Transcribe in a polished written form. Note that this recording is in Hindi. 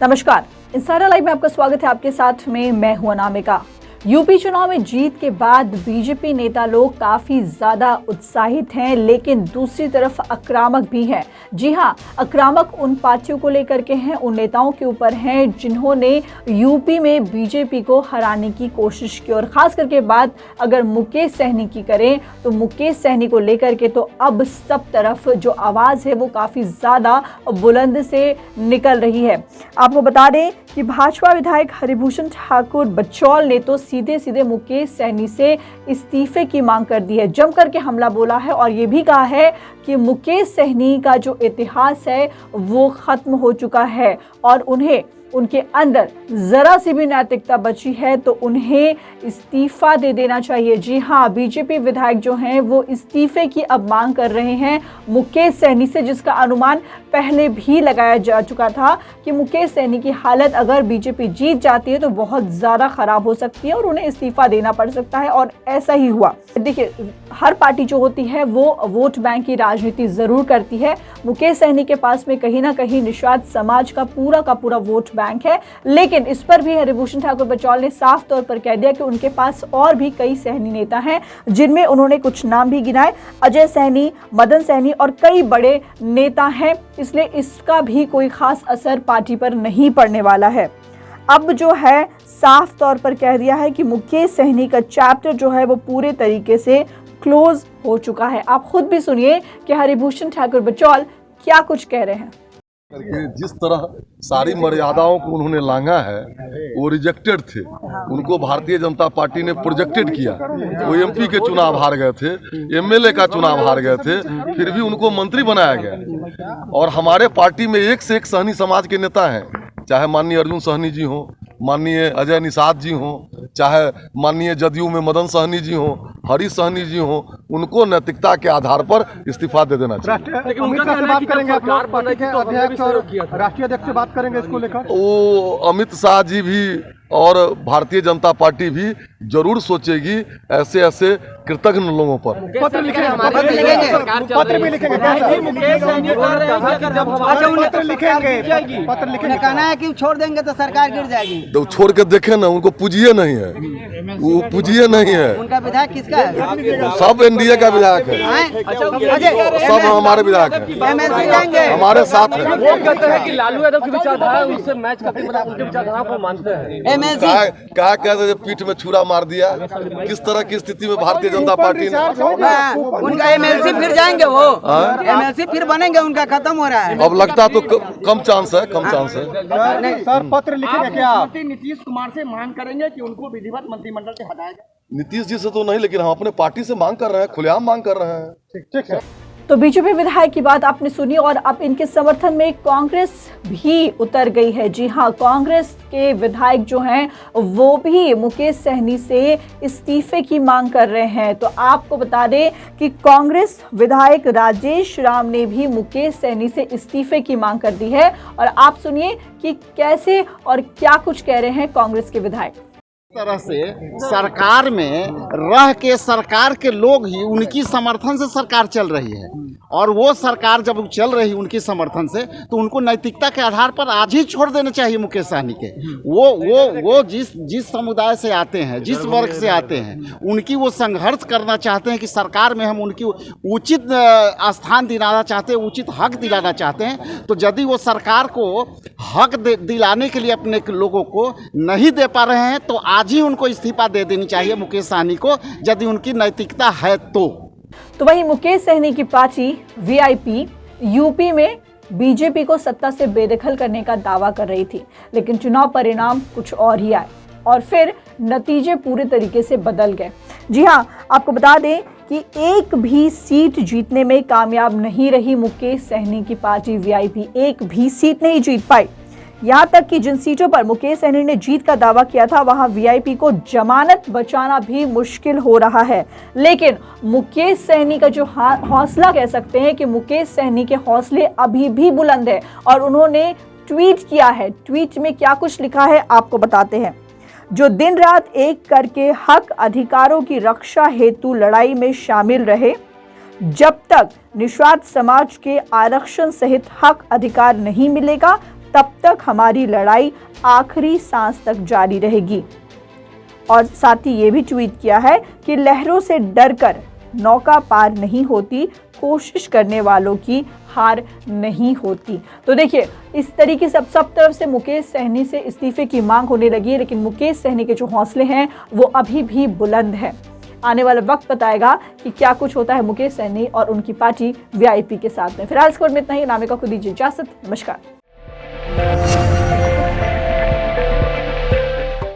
नमस्कार, इंसारा लाइव में आपका स्वागत है। आपके साथ में मैं हूं अनामिका। यूपी चुनाव में जीत के बाद बीजेपी नेता लोग काफी ज्यादा उत्साहित हैं, लेकिन दूसरी तरफ आक्रामक भी हैं। जी हां, आक्रामक उन पार्टियों को लेकर के हैं, उन नेताओं के ऊपर हैं जिन्होंने यूपी में बीजेपी को हराने की कोशिश की। और खास करके बात अगर मुकेश सहनी की करें तो मुकेश सहनी को लेकर के तो अब सब तरफ जो आवाज है वो काफी ज्यादा बुलंद से निकल रही है। आपको बता दें कि भाजपा विधायक हरिभूषण ठाकुर बचौल ने तो सीधे सीधे मुकेश सहनी से इस्तीफे की मांग कर दी है, जम करके हमला बोला है और ये भी कहा है कि मुकेश सहनी का जो इतिहास है वो खत्म हो चुका है और उन्हें उनके अंदर जरा सी भी नैतिकता बची है तो उन्हें इस्तीफा दे देना चाहिए। जी हाँ, बीजेपी विधायक जो हैं वो इस्तीफे की अब मांग कर रहे हैं मुकेश सहनी से, जिसका अनुमान पहले भी लगाया जा चुका था कि मुकेश सहनी की हालत अगर बीजेपी जीत जाती है तो बहुत ज़्यादा खराब हो सकती है और उन्हें इस्तीफा देना पड़ सकता है। और ऐसा ही हुआ। देखिए, हर पार्टी जो होती है वो वोट बैंक की राजनीति ज़रूर करती है। मुकेश सहनी के पास में कहीं ना कहीं निषाद समाज का पूरा वोट बैंक है, लेकिन इस पर भी हरिभूषण ठाकुर बचौल ने साफ तौर पर कह दिया कि उनके पास और भी कई सहनी नेता हैं, जिनमें उन्होंने कुछ नाम भी गिनाए, अजय सहनी, मदन सहनी और कई बड़े नेता हैं। इसलिए इसका भी कोई खास असर पार्टी पर नहीं पड़ने वाला है। अब जो है साफ तौर पर कह दिया है कि मुकेश सहनी का चैप्टर जो है वो पूरे तरीके से क्लोज हो चुका है। आप खुद भी सुनिए कि हरिभूषण ठाकुर बचौल क्या कुछ कह रहे हैं। जिस तरह सारी मर्यादाओं को उन्होंने लांघा है वो रिजेक्टेड थे। उनको भारतीय जनता पार्टी ने प्रोजेक्टेड किया। वो एमपी के चुनाव हार गए थे, एमएलए का चुनाव हार गए थे, फिर भी उनको मंत्री बनाया गया। और हमारे पार्टी में एक से एक सहनी समाज के नेता हैं, चाहे माननीय अर्जुन सहनी जी हो, माननीय अजय निषाद जी हो, चाहे माननीय जदयू में मदन सहनी जी हो, हरी सहनी जी हो, उनको नैतिकता के आधार पर इस्तीफा दे देना चाहिए। राष्ट्रीय अध्यक्ष से बात करेंगे इसको लेकर। वो अमित शाह जी भी और भारतीय जनता पार्टी भी जरूर सोचेगी ऐसे ऐसे कृतज्ञ लोगों पर। पत्र लिखेंगे, कहना है कि छोड़ देंगे तो सरकार गिर जाएगी। तो छोड़ के देखे ना, उनको पूजिए नहीं है, वो पूजिए नहीं है। उनका विधायक किसका है? सब एनडीए का विधायक है, सब हमारे विधायक है, हमारे साथ है। लालू यादव की विचारधारा उससे मैच करके उनकी विचारधारा को मानते हैं। क्या कहते पीठ में छुरा मार दिया, किस तरह की स्थिति में भारतीय जनता पार्टी ने उनका एमएलसी फिर जाएंगे, वो एमएलसी फिर बनेंगे, उनका खत्म हो रहा है। अब लगता तो कम चांस है, कम चांस है। सर, पत्र लिखेंगे क्या आप? नीतीश कुमार से मांग करेंगे कि उनको विधिवत मंत्रिमंडल से हटाया जाए? नीतीश जी से तो नहीं, लेकिन हम अपने पार्टी से मांग कर रहे हैं, खुलेआम मांग कर रहे हैं। ठीक है। तो बीजेपी विधायक की बात आपने सुनी और अब इनके समर्थन में कांग्रेस भी उतर गई है। जी हां, कांग्रेस के विधायक जो हैं वो भी मुकेश सहनी से इस्तीफे की मांग कर रहे हैं। तो आपको बता दें कि कांग्रेस विधायक राजेश राम ने भी मुकेश सहनी से इस्तीफे की मांग कर दी है और आप सुनिए कि कैसे और क्या कुछ कह रहे हैं कांग्रेस के विधायक। तरह से सरकार में रह के सरकार के लोग ही उनकी समर्थन से सरकार चल रही है और वो सरकार जब चल रही है उनकी समर्थन से तो उनको नैतिकता के आधार पर आज ही छोड़ देना चाहिए मुकेश सहनी के। वो जिस समुदाय से आते हैं, जिस वर्ग से आते हैं, उनकी वो संघर्ष करना चाहते हैं कि सरकार में हम उनकी उचित स्थान दिलाना चाहते हैं, उचित हक दिलाना चाहते हैं। तो यदि वो सरकार को हक दिलाने के लिए अपने लोगों को नहीं दे पा रहे हैं तो आज ही उनको इस्तीफा दे देनी चाहिए मुकेश सहनी को, यदि उनकी नैतिकता है तो वहीं मुकेश सहनी की पार्टी वीआईपी यूपी में बीजेपी को सत्ता से बेदखल करने का दावा कर रही थी, लेकिन चुनाव परिणाम कुछ और ही आए और फिर नतीजे पूरे तरीके से बदल गए। जी हां, आपको बता दें कि एक भी सीट जीतने में कामयाब नहीं रही मुकेश सहनी की पार्टी वीआईपी, एक भी सीट नहीं जीत पाई। यहाँ तक कि जिन सीटों पर मुकेश सहनी ने जीत का दावा किया था वहां वीआईपी को जमानत बचाना भी मुश्किल हो रहा है। लेकिन मुकेश सहनी का जो हौसला, कह सकते हैं कि मुकेश सहनी के हौसले अभी भी बुलंद है और उन्होंने ट्वीट किया है। ट्वीट में क्या कुछ लिखा है आपको बताते हैं। जो दिन रात एक करके हक अधिकारों की रक्षा हेतु लड़ाई में शामिल रहे, जब तक निषाद समाज के आरक्षण सहित हक अधिकार नहीं मिलेगा तब तक हमारी लड़ाई आखिरी सांस तक जारी रहेगी। और साथ ही ये भी ट्वीट किया है कि लहरों से डरकर नौका पार नहीं होती, कोशिश करने वालों की हार नहीं होती। तो देखिए, इस तरीके से अब सब तरफ से मुकेश सहनी से इस्तीफे की मांग होने लगी है, लेकिन मुकेश सहनी के जो हौसले हैं वो अभी भी बुलंद है। आने वाला वक्त बताएगा कि क्या कुछ होता है मुकेश सहनी और उनकी पार्टी वीआईपी के साथ में। फिलहाल इस खबर में इतना ही। अनामिका को दीजिए इजाजत। नमस्कार।